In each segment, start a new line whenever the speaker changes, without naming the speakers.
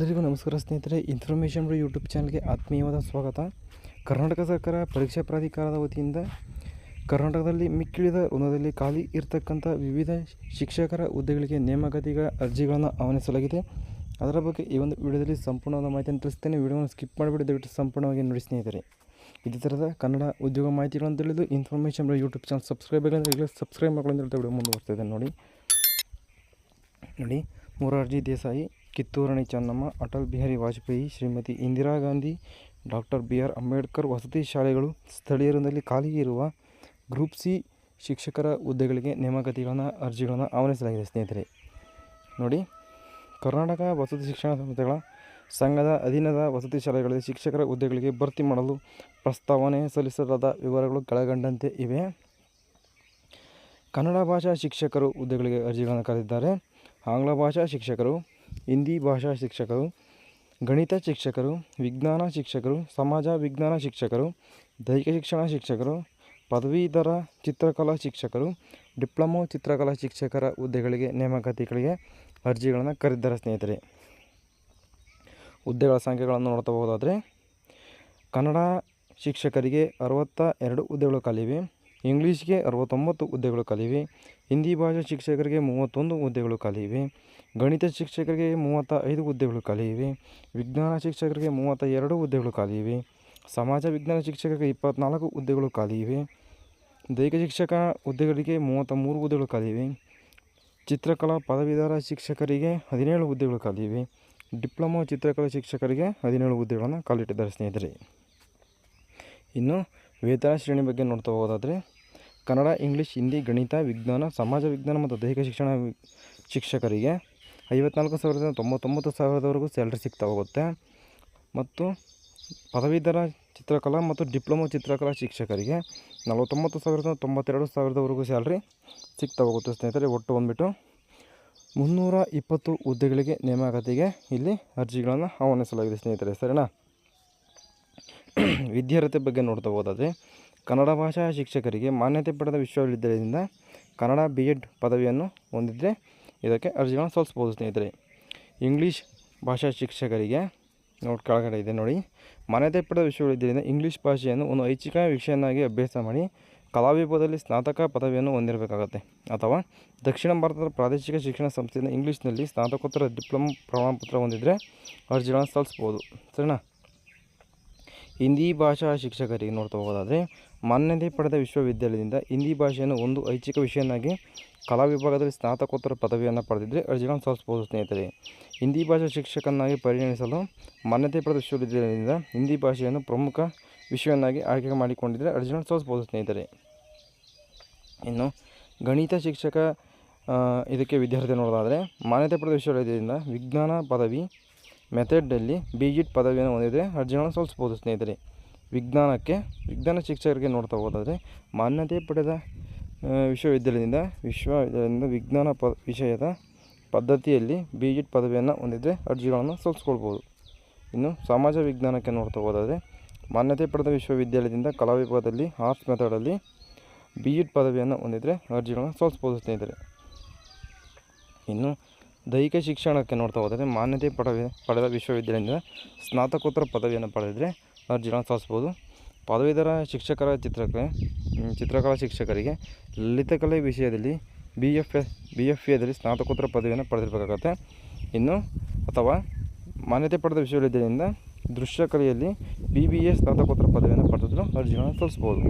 ಎಲ್ಲರಿಗೂ ನಮಸ್ಕಾರ ಸ್ನೇಹಿತರೆ. ಇನ್ಫಾರ್ಮೇಷನ್ ಯೂಟ್ಯೂಬ್ ಚಾನಲ್ಗೆ ಆತ್ಮೀಯವಾದ ಸ್ವಾಗತ. ಕರ್ನಾಟಕ ಸರ್ಕಾರ ಪರೀಕ್ಷಾ ಪ್ರಾಧಿಕಾರದ ವತಿಯಿಂದ ಕರ್ನಾಟಕದಲ್ಲಿ ಮಿಕ್ಕಿಳಿದ ವೃಂದದಲ್ಲಿ ಖಾಲಿ ಇರತಕ್ಕಂಥ ವಿವಿಧ ಶಿಕ್ಷಕರ ಹುದ್ದೆಗಳಿಗೆ ನೇಮಕಾತಿಗಳ ಅರ್ಜಿಗಳನ್ನು ಆಹ್ವಾನಿಸಲಾಗಿದೆ. ಅದರ ಬಗ್ಗೆ ಈ ಒಂದು ವಿಡಿಯೋದಲ್ಲಿ ಸಂಪೂರ್ಣವಾದ ಮಾಹಿತಿಯನ್ನು ತಿಳಿಸ್ತೇನೆ. ವಿಡಿಯೋವನ್ನು ಸ್ಕಿಪ್ ಮಾಡಿಬಿಟ್ಟು ದಯವಿಟ್ಟು ಸಂಪೂರ್ಣವಾಗಿ ನೋಡಿ ಸ್ನೇಹಿತರೆ. ಇದೇ ಥರದ ಕನ್ನಡ ಉದ್ಯೋಗ ಮಾಹಿತಿಗಳನ್ನು ತಿಳಿದು ಇನ್ಫಾರ್ಮೇಷನ್ ಯೂಟ್ಯೂಬ್ ಚಾನಲ್ ಸಬ್ಸ್ಕ್ರೈಬ್ ಆಗಿಲ್ಲ ಈಗಲೇ ಸಬ್ಸ್ಕ್ರೈಬ್ ಮಾಡ್ಕೊಂಡು ವಿಡಿಯೋ ಮುಂದುವರ್ತಿದೆ. ನೋಡಿ ಮೊರಾರ್ಜಿ ದೇಸಾಯಿ, ಕಿತ್ತೂರು ರಾಣಿ ಚೆನ್ನಮ್ಮ, ಅಟಲ್ ಬಿಹಾರಿ ವಾಜಪೇಯಿ, ಶ್ರೀಮತಿ ಇಂದಿರಾ ಗಾಂಧಿ, ಡಾಕ್ಟರ್ BR ಅಂಬೇಡ್ಕರ್ ವಸತಿ ಶಾಲೆಗಳು ಸ್ಥಳೀಯರಲ್ಲಿ ಖಾಲಿ ಇರುವ ಗ್ರೂಪ್ ಸಿ ಶಿಕ್ಷಕರ ಹುದ್ದೆಗಳಿಗೆ ನೇಮಕಾತಿಗಳನ್ನು ಅರ್ಜಿಗಳನ್ನು ಆಹ್ವಾನಿಸಲಾಗಿದೆ ಸ್ನೇಹಿತರೆ. ನೋಡಿ, ಕರ್ನಾಟಕ ವಸತಿ ಶಿಕ್ಷಣ ಸಂಸ್ಥೆಗಳ ಸಂಘದ ಅಧೀನದ ವಸತಿ ಶಾಲೆಗಳಲ್ಲಿ ಶಿಕ್ಷಕರ ಹುದ್ದೆಗಳಿಗೆ ಭರ್ತಿ ಮಾಡಲು ಪ್ರಸ್ತಾವನೆ ಸಲ್ಲಿಸಲಾದ ವಿವರಗಳು ಕೆಳಕಂಡಂತೆ ಇವೆ. ಕನ್ನಡ ಭಾಷಾ ಶಿಕ್ಷಕರು ಹುದ್ದೆಗಳಿಗೆ ಅರ್ಜಿಗಳನ್ನು ಕರೆದಿದ್ದಾರೆ. ಆಂಗ್ಲ ಭಾಷಾ ಶಿಕ್ಷಕರು, ಹಿಂದಿ ಭಾಷಾ ಶಿಕ್ಷಕರು, ಗಣಿತ ಶಿಕ್ಷಕರು, ವಿಜ್ಞಾನ ಶಿಕ್ಷಕರು, ಸಮಾಜ ವಿಜ್ಞಾನ ಶಿಕ್ಷಕರು, ದೈಹಿಕ ಶಿಕ್ಷಣ ಶಿಕ್ಷಕರು, ಪದವೀಧರ ಚಿತ್ರಕಲಾ ಶಿಕ್ಷಕರು, ಡಿಪ್ಲೊಮೊ ಚಿತ್ರಕಲಾ ಶಿಕ್ಷಕರ ಹುದ್ದೆಗಳಿಗೆ ನೇಮಕಾತಿಗಳಿಗೆ ಅರ್ಜಿಗಳನ್ನು ಕರೆದಿದ್ದಾರೆ ಸ್ನೇಹಿತರೆ. ಹುದ್ದೆಗಳ ಸಂಖ್ಯೆಗಳನ್ನು ನೋಡ್ತಾ ಹೋದಾದರೆ, ಕನ್ನಡ ಶಿಕ್ಷಕರಿಗೆ 62 ಹುದ್ದೆಗಳು ಖಾಲಿವೆ. ಇಂಗ್ಲೀಷ್ಗೆ 69 ಹುದ್ದೆಗಳು ಖಾಲಿವೆ. ಹಿಂದಿ ಭಾಷಾ ಶಿಕ್ಷಕರಿಗೆ 31 ಹುದ್ದೆಗಳು ಖಾಲಿವೆ. ಗಣಿತ ಶಿಕ್ಷಕರಿಗೆ 35 ಹುದ್ದೆಗಳು ಖಾಲಿಯಿವೆ. ವಿಜ್ಞಾನ ಶಿಕ್ಷಕರಿಗೆ 32 ಹುದ್ದೆಗಳು ಖಾಲಿಯಿವೆ. ಸಮಾಜ ವಿಜ್ಞಾನ ಶಿಕ್ಷಕರಿಗೆ 24 ಹುದ್ದೆಗಳು ಖಾಲಿಯಿವೆ. ದೈಹಿಕ ಶಿಕ್ಷಕ ಹುದ್ದೆಗಳಿಗೆ 33 ಹುದ್ದೆಗಳು ಖಾಲಿಯಿವೆ. ಚಿತ್ರಕಲಾ ಪದವೀಧರ ಶಿಕ್ಷಕರಿಗೆ 17 ಹುದ್ದೆಗಳು ಖಾಲಿಯಿವೆ. ಡಿಪ್ಲೊಮೊ ಚಿತ್ರಕಲಾ ಶಿಕ್ಷಕರಿಗೆ 17 ಹುದ್ದೆಗಳನ್ನು ಖಾಲಿಟ್ಟಿದ್ದಾರೆ ಸ್ನೇಹಿತರೆ. ಇನ್ನು ವೇತನ ಶ್ರೇಣಿ ಬಗ್ಗೆ ನೋಡ್ತಾ ಹೋಗೋದಾದರೆ, ಕನ್ನಡ, ಇಂಗ್ಲೀಷ್, ಹಿಂದಿ, ಗಣಿತ, ವಿಜ್ಞಾನ, ಸಮಾಜ ವಿಜ್ಞಾನ ಮತ್ತು ದೈಹಿಕ ಶಿಕ್ಷಣ ಶಿಕ್ಷಕರಿಗೆ 54,099 ಸ್ಯಾಲ್ರಿ ಸಿಗ್ತಾ ಹೋಗುತ್ತೆ. ಮತ್ತು ಪದವೀಧರ ಚಿತ್ರಕಲಾ ಮತ್ತು ಡಿಪ್ಲೊಮೊ ಚಿತ್ರಕಲಾ ಶಿಕ್ಷಕರಿಗೆ 49,092 ಸ್ಯಾಲ್ರಿ ಸಿಗ್ತಾ ಹೋಗುತ್ತೆ ಸ್ನೇಹಿತರೆ. ಒಟ್ಟು ಬಂದುಬಿಟ್ಟು 320 ಹುದ್ದೆಗಳಿಗೆ ನೇಮಕಾತಿಗೆ ಇಲ್ಲಿ ಅರ್ಜಿಗಳನ್ನು ಆಹ್ವಾನಿಸಲಾಗಿದೆ ಸ್ನೇಹಿತರೆ. ಸರಿನಾ? ವಿದ್ಯಾರ್ಹತೆ ಬಗ್ಗೆ ನೋಡ್ತಾ ಹೋದಾದರೆ, ಕನ್ನಡ ಭಾಷಾ ಶಿಕ್ಷಕರಿಗೆ ಮಾನ್ಯತೆ ಪಡೆದ ವಿಶ್ವವಿದ್ಯಾಲಯದಿಂದ ಕನ್ನಡ B.Ed ಪದವಿಯನ್ನು ಹೊಂದಿದ್ದರೆ ಇದಕ್ಕೆ ಅರ್ಜಿಗಳನ್ನು ಸಲ್ಲಿಸ್ಬೋದು ಸ್ನೇಹಿತರೆ. ಇಂಗ್ಲೀಷ್ ಭಾಷಾ ಶಿಕ್ಷಕರಿಗೆ ಕೆಳಗಡೆ ಇದೆ ನೋಡಿ, ಮಾನ್ಯತೆ ಪಡೆದ ವಿಶ್ವವಿದ್ಯಾಲಯದಿಂದ ಇಂಗ್ಲೀಷ್ ಭಾಷೆಯನ್ನು ಒಂದು ಐಚ್ಛಿಕ ವಿಷಯನಾಗಿ ಅಭ್ಯಾಸ ಮಾಡಿ ಕಲಾವಿಭಾಗದಲ್ಲಿ ಸ್ನಾತಕ ಪದವಿಯನ್ನು ಹೊಂದಿರಬೇಕಾಗತ್ತೆ, ಅಥವಾ ದಕ್ಷಿಣ ಭಾರತದ ಪ್ರಾದೇಶಿಕ ಶಿಕ್ಷಣ ಸಂಸ್ಥೆಯಿಂದ ಇಂಗ್ಲೀಷ್ನಲ್ಲಿ ಸ್ನಾತಕೋತ್ತರ ಡಿಪ್ಲೊಮೊ ಪ್ರಮಾಣಪತ್ರ ಹೊಂದಿದ್ದರೆ ಅರ್ಜಿಗಳನ್ನು ಸಲ್ಲಿಸ್ಬೋದು. ಸರಿನಾ? ಹಿಂದಿ ಭಾಷಾ ಶಿಕ್ಷಕರಿಗೆ ನೋಡ್ತಾ ಹೋಗೋದಾದರೆ, ಮಾನ್ಯತೆ ಪಡೆದ ವಿಶ್ವವಿದ್ಯಾಲಯದಿಂದ ಹಿಂದಿ ಭಾಷೆಯನ್ನು ಒಂದು ಐಚ್ಛಿಕ ವಿಷಯನಾಗಿ ಕಲಾ ವಿಭಾಗದಲ್ಲಿ ಸ್ನಾತಕೋತ್ತರ ಪದವಿಯನ್ನು ಪಡೆದಿದ್ದರೆ ಅರ್ಜಿಗಳನ್ನು ಸಲ್ಲಿಸ್ಬೋದು ಸ್ನೇಹಿತರೆ. ಹಿಂದಿ ಭಾಷಾ ಶಿಕ್ಷಕನಾಗಿ ಪರಿಗಣಿಸಲು ಮಾನ್ಯತೆ ಪಡೆದ ವಿಶ್ವವಿದ್ಯಾಲಯದಿಂದ ಹಿಂದಿ ಭಾಷೆಯನ್ನು ಪ್ರಮುಖ ವಿಷಯವನ್ನಾಗಿ ಆಯ್ಕೆ ಮಾಡಿಕೊಂಡಿದ್ದರೆ ಅರ್ಜಿಗಳನ್ನು ಸಲ್ಲಿಸ್ಬೋದು ಸ್ನೇಹಿತರೆ. ಇನ್ನು ಗಣಿತ ಶಿಕ್ಷಕ ಇದಕ್ಕೆ ವಿದ್ಯಾರ್ಥಿ ನೋಡೋದಾದರೆ, ಮಾನ್ಯತೆ ಪಡೆದ ವಿಶ್ವವಿದ್ಯಾಲಯದಿಂದ ವಿಜ್ಞಾನ ಪದವಿ ಮೆಥಡಲ್ಲಿ B.Ed ಪದವಿಯನ್ನು ಹೊಂದಿದರೆ ಅರ್ಜಿಗಳನ್ನು ಸಲ್ಲಿಸ್ಬೋದು ಸ್ನೇಹಿತರೆ. ವಿಜ್ಞಾನ ಶಿಕ್ಷಕರಿಗೆ ನೋಡ್ತಾ ಹೋದಾದರೆ, ಮಾನ್ಯತೆ ಪಡೆದ ವಿಶ್ವವಿದ್ಯಾಲಯದಿಂದ ವಿಜ್ಞಾನ ವಿಷಯದ ಪದ್ಧತಿಯಲ್ಲಿ B.Ed ಪದವಿಯನ್ನು ಹೊಂದಿದರೆ ಅರ್ಜಿಗಳನ್ನು ಸಲ್ಲಿಸ್ಕೊಳ್ಬೋದು. ಇನ್ನು ಸಮಾಜ ವಿಜ್ಞಾನಕ್ಕೆ ನೋಡ್ತಾ ಹೋದಾದರೆ, ಮಾನ್ಯತೆ ಪಡೆದ ವಿಶ್ವವಿದ್ಯಾಲಯದಿಂದ ಕಲಾ ವಿಭಾಗದಲ್ಲಿ ಆರ್ಟ್ಸ್ ಮೆಥಡಲ್ಲಿ B.Ed ಪದವಿಯನ್ನು ಹೊಂದಿದರೆ ಅರ್ಜಿಗಳನ್ನು ಸಲ್ಲಿಸ್ಬೋದು ಸ್ನೇಹಿತರೆ. ಇನ್ನು ದೈಹಿಕ ಶಿಕ್ಷಣಕ್ಕೆ ನೋಡ್ತಾ ಹೋದರೆ, ಮಾನ್ಯತೆ ಪಡೆದ ವಿಶ್ವವಿದ್ಯಾಲಯದಿಂದ ಸ್ನಾತಕೋತ್ತರ ಪದವಿಯನ್ನು ಪಡೆದಿದ್ದರೆ ಅರ್ಜಿಗಳನ್ನು ಸಲ್ಲಿಸ್ಬೋದು. ಪದವೀಧರ ಶಿಕ್ಷಕರ ಚಿತ್ರಕಲಾ ಶಿಕ್ಷಕರಿಗೆ ಲಲಿತಕಲೆ ವಿಷಯದಲ್ಲಿ BFAದಲ್ಲಿ ಸ್ನಾತಕೋತ್ತರ ಪದವಿಯನ್ನು ಪಡೆದಿರಬೇಕಾಗತ್ತೆ. ಇನ್ನು ಅಥವಾ ಮಾನ್ಯತೆ ಪಡೆದ ವಿಶ್ವವಿದ್ಯಾಲಯದಿಂದ ದೃಶ್ಯಕಲೆಯಲ್ಲಿ BBA ಸ್ನಾತಕೋತ್ತರ ಪದವಿಯನ್ನು ಪಡೆದಿದ್ದರೂ ಅರ್ಜಿಗಳನ್ನು ಸಲ್ಲಿಸ್ಬೋದು.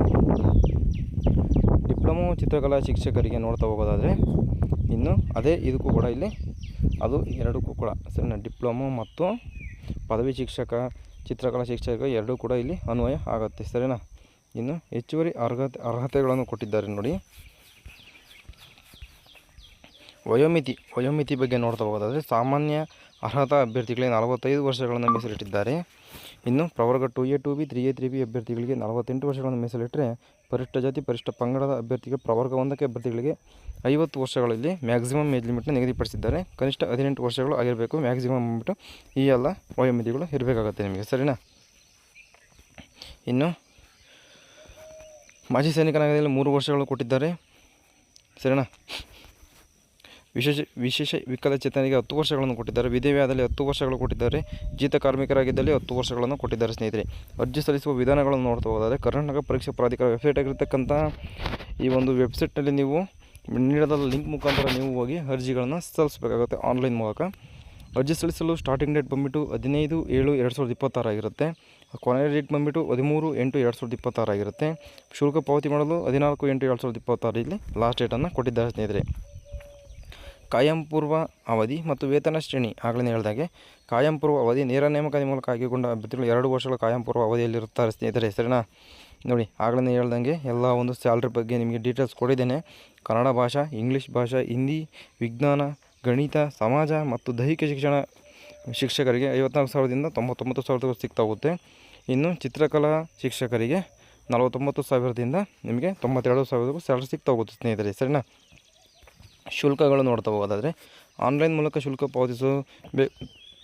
ಡಿಪ್ಲೊಮೊ ಚಿತ್ರಕಲಾ ಶಿಕ್ಷಕರಿಗೆ ನೋಡ್ತಾ ಹೋಗೋದಾದರೆ, ಇನ್ನು ಅದೇ ಇದಕ್ಕೂ ಕೂಡ ಇಲ್ಲಿ ಅದು ಎರಡಕ್ಕೂ ಕೂಡ ಸರಿನಾ, ಡಿಪ್ಲೊಮೊ ಮತ್ತು ಪದವಿ ಶಿಕ್ಷಕ ಚಿತ್ರಕಲಾ ಶಿಕ್ಷಕ ಎರಡೂ ಕೂಡ ಇಲ್ಲಿ ಅನ್ವಯ ಆಗುತ್ತೆ. ಸರಿನಾ? ಇನ್ನು ಹೆಚ್ಚುವರಿ ಅರ್ಹತೆಗಳನ್ನು ಕೊಟ್ಟಿದ್ದಾರೆ ನೋಡಿ. ವಯೋಮಿತಿ ಬಗ್ಗೆ ನೋಡ್ತಾ ಹೋಗೋದಾದರೆ, ಸಾಮಾನ್ಯ ಅರ್ಹತಾ ಅಭ್ಯರ್ಥಿಗಳಿಗೆ 45 ವರ್ಷಗಳನ್ನು ಮೀಸಲಿಟ್ಟಿದ್ದಾರೆ. ಇನ್ನು ಪ್ರವರ್ಗ 2A 2B 3A 3B ಅಭ್ಯರ್ಥಿಗಳಿಗೆ 48 ವರ್ಷಗಳನ್ನು ಮೀಸಲಿಟ್ಟರೆ, ಪರಿಷ್ಠ ಜಾತಿ ಪರಿಷ್ಠ ಪಂಗಡದ ಅಭ್ಯರ್ಥಿಗೆ ಪ್ರವರ್ಗ 1ಕ್ಕೆ ಅಭ್ಯರ್ಥಿಗಳಿಗೆ 50 ವರ್ಷಗಳಲ್ಲಿ ಮ್ಯಾಕ್ಸಿಮಮ್ ಏಜ್ ಲಿಮಿಟ್ನ ನಿಗದಿಪಡಿಸಿದ್ದಾರೆ. ಕನಿಷ್ಠ 18 ವರ್ಷಗಳು ಆಗಿರಬೇಕು. ಮ್ಯಾಕ್ಸಿಮಮ್ ಬಂದ್ಬಿಟ್ಟು ಈ ಎಲ್ಲ ವಯೋಮಿತಿಗಳು ಇರಬೇಕಾಗತ್ತೆ ನಿಮಗೆ. ಸರಿನಾ? ಇನ್ನು ಮಾಜಿ ಸೈನಿಕನಾಗದಲ್ಲಿ 3 ವರ್ಷಗಳು ಕೊಟ್ಟಿದ್ದಾರೆ. ಸರಿನಾ? ವಿಶೇಷ ವಿಕಲಚೇತನರಿಗೆ 10 ವರ್ಷಗಳನ್ನು ಕೊಟ್ಟಿದ್ದಾರೆ. ವಿಧವೆಯಾದಲ್ಲಿ 10 ವರ್ಷಗಳು ಕೊಟ್ಟಿದ್ದಾರೆ. ಜೀತ ಕಾರ್ಮಿಕರಾಗಿದ್ದಲ್ಲಿ 10 ವರ್ಷಗಳನ್ನು ಕೊಟ್ಟಿದ್ದಾರೆ ಸ್ನೇಹಿತರೆ. ಅರ್ಜಿ ಸಲ್ಲಿಸುವ ವಿಧಾನಗಳನ್ನು ನೋಡ್ತಾ ಹೋದರೆ ಕರ್ನಾಟಕ ಪರೀಕ್ಷಾ ಪ್ರಾಧಿಕಾರ ವೆಬ್ಸೈಟ್ ಆಗಿರ್ತಕ್ಕಂಥ ಈ ಒಂದು ವೆಬ್ಸೈಟ್ನಲ್ಲಿ ನೀವು ನೀಡದ ಲಿಂಕ್ ಮುಖಾಂತರ ನೀವು ಹೋಗಿ ಅರ್ಜಿಗಳನ್ನು ಸಲ್ಲಿಸಬೇಕಾಗುತ್ತೆ ಆನ್ಲೈನ್ ಮೂಲಕ. ಅರ್ಜಿ ಸಲ್ಲಿಸಲು ಸ್ಟಾರ್ಟಿಂಗ್ ಡೇಟ್ ಬಂದುಬಿಟ್ಟು 15/7/2026 ಆಗಿರುತ್ತೆ. ಕೊನೆಯ ಡೇಟ್ ಬಂದುಬಿಟ್ಟು 13/8/2026 ಆಗಿರುತ್ತೆ. ಶುಲ್ಕ ಪಾವತಿ ಮಾಡಲು 14/8/2026 ಇಲ್ಲಿ ಲಾಸ್ಟ್ ಡೇಟನ್ನು ಕೊಟ್ಟಿದ್ದಾರೆ ಸ್ನೇಹಿತರೆ. ಕಾಯಂ ಪೂರ್ವ ಅವಧಿ ಮತ್ತು ವೇತನ ಶ್ರೇಣಿ ಆಗಲೇ ಹೇಳಿದಾಗೆ ಕಾಯಂ ಪೂರ್ವ ಅವಧಿ ನೇರ ನೇಮಕಾತಿ ಮೂಲಕ ಆಯ್ಕೆಗೊಂಡ ಅಭ್ಯರ್ಥಿಗಳು 2 ವರ್ಷಗಳ ಕಾಯಂ ಪೂರ್ವ ಅವಧಿಯಲ್ಲಿರುತ್ತಾರೆ ಸ್ನೇಹಿತರೆ. ಸರಿನಾ? ನೋಡಿ, ಆಗಲೇ ಹೇಳ್ದಂಗೆ ಎಲ್ಲ ಒಂದು ಸ್ಯಾಲ್ರಿ ಬಗ್ಗೆ ನಿಮಗೆ ಡೀಟೇಲ್ಸ್ ಕೊಟ್ಟಿದ್ದೇನೆ. ಕನ್ನಡ ಭಾಷಾ, ಇಂಗ್ಲೀಷ್ ಭಾಷಾ, ಹಿಂದಿ, ವಿಜ್ಞಾನ, ಗಣಿತ, ಸಮಾಜ ಮತ್ತು ದೈಹಿಕ ಶಿಕ್ಷಣ ಶಿಕ್ಷಕರಿಗೆ 54,000ದಿಂದ 99,000 ಸಿಗ್ತಾ ಹೋಗುತ್ತೆ. ಇನ್ನು ಚಿತ್ರಕಲಾ ಶಿಕ್ಷಕರಿಗೆ 49,000ದಿಂದ ನಿಮಗೆ 92,000 ಸ್ಯಾಲ್ರಿ ಸಿಗ್ತಾ ಹೋಗುತ್ತೆ ಸ್ನೇಹಿತರೆ. ಸರಿನಾ? ಶುಲ್ಕಗಳು ನೋಡ್ತಾ ಹೋಗೋದಾದರೆ ಆನ್ಲೈನ್ ಮೂಲಕ ಶುಲ್ಕ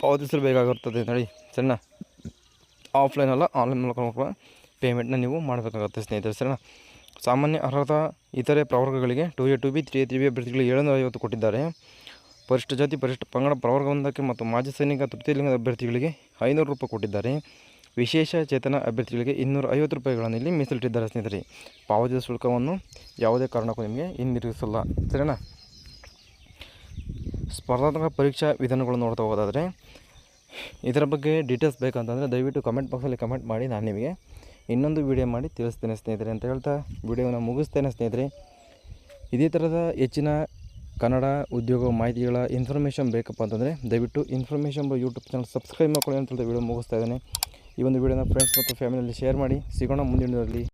ಪಾವತಿಸಬೇಕಾಗುತ್ತದೆ ನೋಡಿ. ಸರಿನಾ? ಆಫ್ಲೈನ್ ಅಲ್ಲ, ಆನ್ಲೈನ್ ಮೂಲಕ ಪೇಮೆಂಟ್ನ ನೀವು ಮಾಡಬೇಕಾಗುತ್ತೆ ಸ್ನೇಹಿತರೆ. ಸರಿನಾ? ಸಾಮಾನ್ಯ ಅರ್ಹತಾ ಇತರೆ ಪ್ರವರ್ಗಗಳಿಗೆ 2A 2B 3A 3B ಅಭ್ಯರ್ಥಿಗಳಿಗೆ 750 ಕೊಟ್ಟಿದ್ದಾರೆ. ಪರಿಶಿಷ್ಟ ಜಾತಿ ಪರಿಶಿಷ್ಟ ಪಂಗಡ ಪ್ರವರ್ಗ 1ಕ್ಕೆ ಮತ್ತು ಮಾಜಿ ಸೈನಿಕ ತೃತೀಯ ಲಿಂಗದ ಅಭ್ಯರ್ಥಿಗಳಿಗೆ 500 ರೂಪಾಯಿ ಕೊಟ್ಟಿದ್ದಾರೆ. ವಿಶೇಷ ಚೇತನ ಅಭ್ಯರ್ಥಿಗಳಿಗೆ 250 ರೂಪಾಯಿಗಳನ್ನು ಇಲ್ಲಿ ಮೀಸಲಿಟ್ಟಿದ್ದಾರೆ ಸ್ನೇಹಿತರೆ. ಪಾವತಿಸಿದ ಶುಲ್ಕವನ್ನು ಯಾವುದೇ ಕಾರಣಕ್ಕೂ ನಿಮಗೆ ಹಿಂದಿರುಗಿಸಲ್ಲ. ಸರಿನಾ? ಸ್ಪರ್ಧಾತ್ಮಕ ಪರೀಕ್ಷಾ ವಿಧಾನಗಳು ನೋಡ್ತಾ ಹೋಗೋದಾದರೆ ಇದರ ಬಗ್ಗೆ ಡೀಟೇಲ್ಸ್ ಬೇಕಂತಂದರೆ ದಯವಿಟ್ಟು ಕಮೆಂಟ್ ಬಾಕ್ಸಲ್ಲಿ ಕಮೆಂಟ್ ಮಾಡಿ, ನಾನು ನಿಮಗೆ ಇನ್ನೊಂದು ವಿಡಿಯೋ ಮಾಡಿ ತಿಳಿಸ್ತೇನೆ ಸ್ನೇಹಿತರೆ ಅಂತ ಹೇಳ್ತಾ ವಿಡಿಯೋನ ಮುಗಿಸ್ತೇನೆ ಸ್ನೇಹಿತರೆ. ಇದೇ ಥರದ ಹೆಚ್ಚಿನ ಕನ್ನಡ ಉದ್ಯೋಗ ಮಾಹಿತಿಗಳ ಇನ್ಫಾರ್ಮೇಷನ್ ಬೇಕಪ್ಪ ಅಂತಂದರೆ ದಯವಿಟ್ಟು ಇನ್ಫಾರ್ಮೇಷನ್ ಯೂಟ್ಯೂಬ್ ಚಾನಲ್ ಸಬ್ಸ್ಕ್ರೈಬ್ ಮಾಡ್ಕೊಳ್ಳಿ ಅಂತ ವಿಡಿಯೋ ಮುಗಿಸ್ತಾ ಇದ್ದೇನೆ. ಈ ಒಂದು ವಿಡಿಯೋನ ಫ್ರೆಂಡ್ಸ್ ಮತ್ತು ಫ್ಯಾಮಿಲಿಯಲ್ಲಿ ಶೇರ್ ಮಾಡಿ. ಸಿಗೋಣ ಮುಂದಿನ ವಿಡಿಯೋದಲ್ಲಿ.